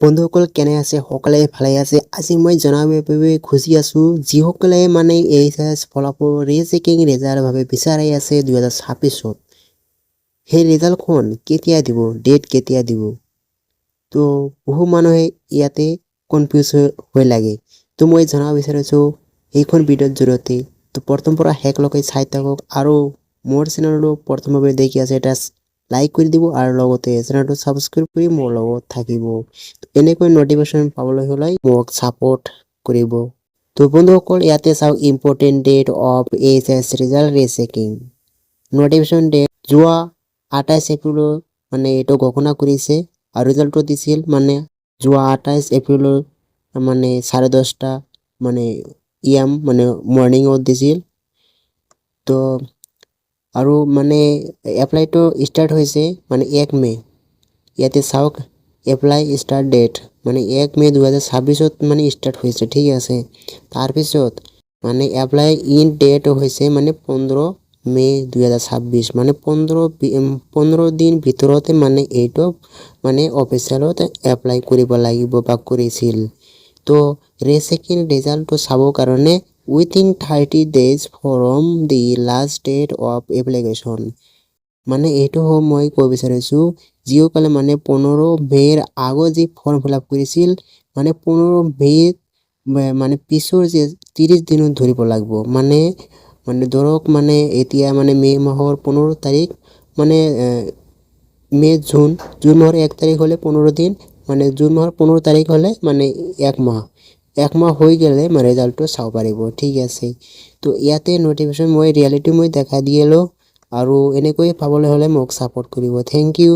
বন্ধুসকল কেনে আছে সকলে ভালে আছে আজি মই জনাবৰ বাবে খুজি আছো যিসকলে মানে এইচএস ফলাফল ৰিচেকিং ৰিজাল্ট ভাবে বিচাৰি আছে 2026 ত সেই ৰিজাল্টখন কেতিয়া দিব ডেট কেতিয়া দিব তো বহু মানুহে ইয়াতে কনফিউজ হৈ লাগে তো মই জনাব বিচাৰিছো এইখন ভিডিঅ'ৰ জৰিয়তে তো প্ৰথম পৰা হেকলৈকে চাই থাকক আৰু মোৰ চেনেলটো প্ৰথমভাৱে দেখি আছে এটা লাইক কৰি দিব আৰু লগতে চেনেলটো সাবস্ক্ৰাইব কৰি মোৰ লগত থাকিব এনেকৈ নোটিফিকেশন পাবলৈ হলে মোক সাপোৰ্ট কৰিব তো বন্ধুসকল ইয়াতে চাও important date of HS result rechecking notification date যোৱা 28 এপ্ৰিল মানে এটো ঘোষণা কৰিছে আৰু ৰিজাল্টটো দিছিল মানে যোৱা 28 এপ্ৰিল মানে 10:30 মানে এম মানে মৰ্নিং দিছিল তো আৰু মানে এপ্লাই তো স্টার্ট হৈছে মানে 1 মে ইয়াতে চাওক এপ্লাই স্টার্ট ডেট মানে 1 মে 2026 মানে স্টার্ট হৈছে ঠিক আছে তার পিছত মানে এপ্লাই ইন ডেট হৈছে মানে 15 মে 2026 মানে 15 দিন ভিতৰতে মানে এইটো মানে অফিচিয়ালত এপ্লাই কৰিব লাগিব বা কৰিছিল তো ৰিচেকিং ৰিজাল্টটো চাব কাৰণে within 30 days from the last date of application মানে এইটো মই কৈ বিচাৰিছো যিসকলে মানে 15 মেৰ আগত যে ফৰ্ম ফিল আপ কৰিছিল মানে 15 মে মানে পিছৰ যে 30 দিন ধৰিব লাগিব মানে ধৰক মানে এতিয়া মানে মে মাহৰ 15 তাৰিখ মানে মে জুন মাহৰ 1 তাৰিখ হলে 15 দিন মানে জুন মাহৰ 15 তাৰিখ হলে মানে 1 মাহ হৈ গেলে মানে ৰিজাল্টটো চাব পাৰিব ঠিক আছে তো ইয়াতে নোটিফিকেশন মই ৰিয়েলিটি মই দেখা দিয়েলো আৰু এনেকৈ পাবলৈ হলে মোক সাপোৰ্ট কৰিব থ্যাংক ইউ